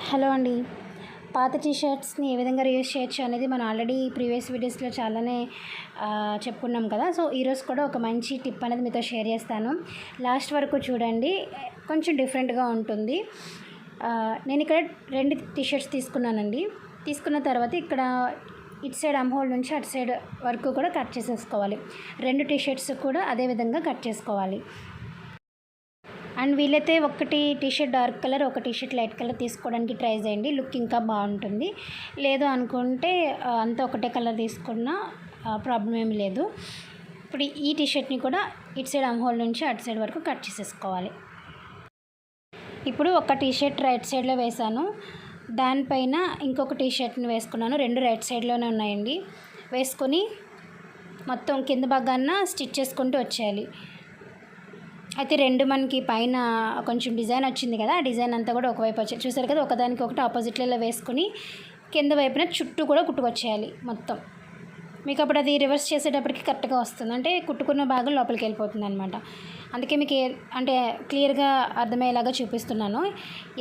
Hello అండి. పాత tea షర్ట్స్ని ఏ విధంగా రీయూజ్ చేయొచ్చు అనేది మనం ఆల్రెడీ ప్రీవియస్ వీడియోస్లో చాలానే చెప్పుకున్నాం కదా. సో ఈరోజు కూడా ఒక మంచి టిప్ అనేది మీతో షేర్ చేస్తాను. లాస్ట్ వరకు చూడండి, కొంచెం డిఫరెంట్గా ఉంటుంది. నేను ఇక్కడ 2 టీ షర్ట్స్ తీసుకున్నానండి. తీసుకున్న తర్వాత ఇక్కడ ఇటు సైడ్ హోల్ నుంచి అటు సైడ్ వరకు కూడా కట్ చేసేసుకోవాలి. 2 టీ షర్ట్స్ కూడా అదే విధంగా కట్ చేసుకోవాలి. అండ్ వీలైతే ఒకటి టీషర్ట్ డార్క్ కలర్, ఒక టీషర్ట్ లైట్ కలర్ తీసుకోవడానికి ట్రై చేయండి. లుక్ ఇంకా బాగుంటుంది. లేదు అనుకుంటే అంతా ఒకటే కలర్ తీసుకున్నా ప్రాబ్లం ఏమి లేదు. ఇప్పుడు ఈ టీషర్ట్ని కూడా ఇటు సైడ్ హోల్ నుంచి అటు సైడ్ వరకు కట్ చేసేసుకోవాలి. ఇప్పుడు ఒక టీషర్ట్ రైట్ సైడ్లో వేసాను, దానిపైన ఇంకొక టీషర్ట్ని వేసుకున్నాను. 2 రైట్ సైడ్లోనే ఉన్నాయండి. వేసుకొని మొత్తం కింద భాగాన స్టిచ్ చేసుకుంటూ వచ్చేయాలి. అయితే 2 మనకి పైన కొంచెం డిజైన్ వచ్చింది కదా, ఆ డిజైన్ అంతా కూడా ఒకవైపు వచ్చేది చూసారు కదా. ఒకదానికి ఒకటి ఆపోజిట్లలో వేసుకొని కింద వైపున చుట్టూ కూడా కుట్టుకొచ్చేయాలి మొత్తం. మీకు అప్పుడు అది రివర్స్ చేసేటప్పటికి కరెక్ట్గా వస్తుంది, అంటే కుట్టుకున్న భాగం లోపలికి వెళ్ళిపోతుంది అనమాట. అందుకే మీకు అంటే క్లియర్గా అర్థమయ్యేలాగా చూపిస్తున్నాను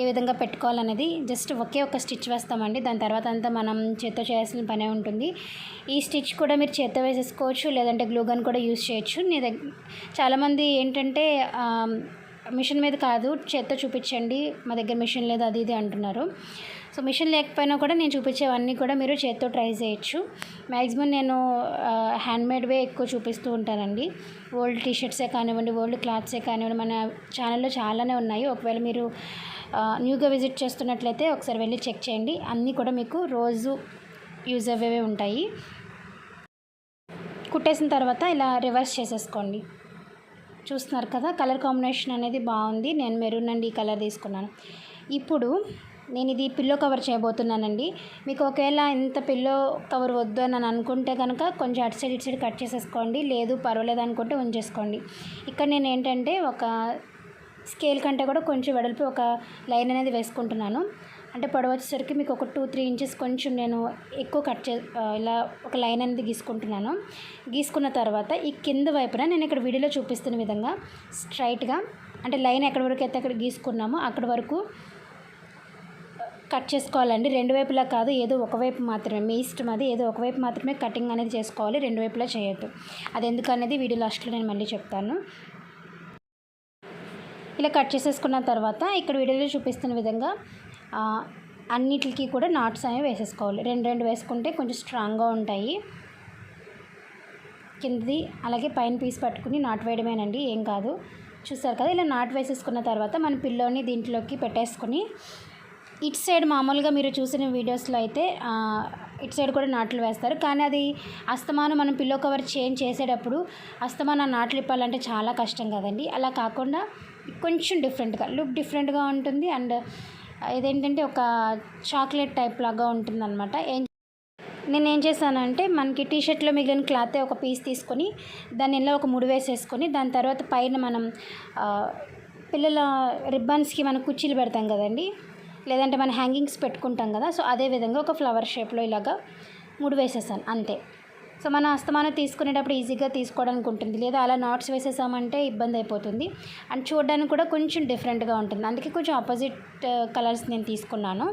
ఏ విధంగా పెట్టుకోవాలనేది. జస్ట్ ఒకే ఒక స్టిచ్ వేస్తామండి, దాని తర్వాత అంతా మనం చేత్తో చేయాల్సిన పనే ఉంటుంది. ఈ స్టిచ్ కూడా మీరు చేత్తో వేసేసుకోవచ్చు, లేదంటే గ్లూ గన్ కూడా యూజ్ చేయొచ్చు. చాలామంది ఏంటంటే మిషన్ మీద కాదు చేత్తో చూపించండి, మా దగ్గర మిషన్ లేదు అది ఇది అంటున్నారు. సో మిషన్ లేకపోయినా కూడా నేను చూపించేవన్నీ కూడా మీరు చేత్తో ట్రై చేయొచ్చు. మ్యాక్సిమం నేను హ్యాండ్మేడ్వే ఎక్కువ చూపిస్తూ ఉంటానండి. ఓల్డ్ టీషర్ట్సే కానివ్వండి, ఓల్డ్ క్లాత్సే కానివ్వండి, మన ఛానల్లో చాలానే ఉన్నాయి. ఒకవేళ మీరు న్యూగా విజిట్ చేస్తున్నట్లయితే ఒకసారి వెళ్ళి చెక్ చేయండి. అన్నీ కూడా మీకు రోజు యూజ్ అయ్యేవే ఉంటాయి. కుట్టేసిన తర్వాత ఇలా రివర్స్ చేసేసుకోండి. చూస్తున్నారు కదా, కలర్ కాంబినేషన్ అనేది బాగుంది. నేను మెరూన్ అండి ఈ కలర్ తీసుకున్నాను. ఇప్పుడు నేను ఇది పిల్లో కవర్ చేయబోతున్నానండి. మీకు ఒకవేళ ఇంత పిల్లో కవర్ వద్దు అని అనుకుంటే కనుక కొంచెం అటు సైడ్ ఇటు సైడ్ కట్ చేసేసుకోండి, లేదు పర్వాలేదు అనుకుంటే ఉంచేసుకోండి. ఇక్కడ నేను ఏంటంటే ఒక స్కేల్ కంటే కూడా కొంచెం వెడల్పి ఒక లైన్ అనేది వేసుకుంటున్నాను. అంటే పొడవు వచ్చేసరికి మీకు ఒక 2-3 ఇంచెస్ కొంచెం నేను ఎక్కువ ఇలా ఒక లైన్ అనేది గీసుకుంటున్నాను. గీసుకున్న తర్వాత ఈ కింద వైపున నేను ఇక్కడ వీడియోలో చూపిస్తున్న విధంగా స్ట్రైట్గా, అంటే లైన్ ఎక్కడి వరకు అయితే అక్కడ గీసుకున్నామో అక్కడ వరకు కట్ చేసుకోవాలండి. 2 వైపులా కాదు, ఏదో ఒకవైపు మాత్రమే, మీ ఇష్టం అది. ఏదో ఒకవైపు మాత్రమే కటింగ్ అనేది చేసుకోవాలి, 2 వైపులా చేయొద్దు. అది ఎందుకు అనేది వీడియో లాస్ట్లో నేను మళ్ళీ చెప్తాను. ఇలా కట్ చేసేసుకున్న తర్వాత ఇక్కడ వీడియోలో చూపిస్తున్న విధంగా అన్నిటికీ కూడా నాట్స్ అనేవి వేసేసుకోవాలి. 2 వేసుకుంటే కొంచెం స్ట్రాంగ్గా ఉంటాయి. కిందది అలాగే పైన పీస్ పట్టుకుని నాట్ వేయడమేనండి, ఏం కాదు. చూసారు కదా, ఇలా నాట్ వేసేసుకున్న తర్వాత మన పిల్లోని దీంట్లోకి పెట్టేసుకుని ఇటు సైడ్ మామూలుగా మీరు చూసిన వీడియోస్లో అయితే ఇటు సైడ్ కూడా నాట్లు వేస్తారు, కానీ అది అస్తమానం మనం పిల్లో కవర్ చేంజ్ చేసేటప్పుడు అస్తమానం నాట్లు ఇప్పాలంటే చాలా కష్టం కదండి. అలా కాకుండా కొంచెం డిఫరెంట్గా, లుక్ డిఫరెంట్గా ఉంటుంది. అండ్ ఇదేంటంటే ఒక చాక్లెట్ టైప్ లాగా ఉంటుందన్నమాట. నేను ఏం చేశానంటే మనకి టీషర్ట్లో మిగిలిన క్లాత్ ఒక పీస్ తీసుకొని దాన్ని ఇలా ఒక ముడి వేసేసుకొని దాని తర్వాత పైన మనం పిల్లల రిబ్బన్స్కి మనం కుర్చీలు పెడతాం కదండి, లేదంటే మనం హ్యాంగింగ్స్ పెట్టుకుంటాం కదా. సో అదే విధంగా ఒక ఫ్లవర్ షేప్లో ఇలాగా ముడి వేసేసాను అంతే. సో మనం అస్తమానం తీసుకునేటప్పుడు ఈజీగా తీసుకోవడానికి ఉంటుంది, లేదా అలా నాట్స్ వేసేసామంటే ఇబ్బంది అయిపోతుంది. అండ్ చూడడానికి కూడా కొంచెం డిఫరెంట్గా ఉంటుంది. అందుకే కొంచెం ఆపోజిట్ కలర్స్ నేను తీసుకున్నాను.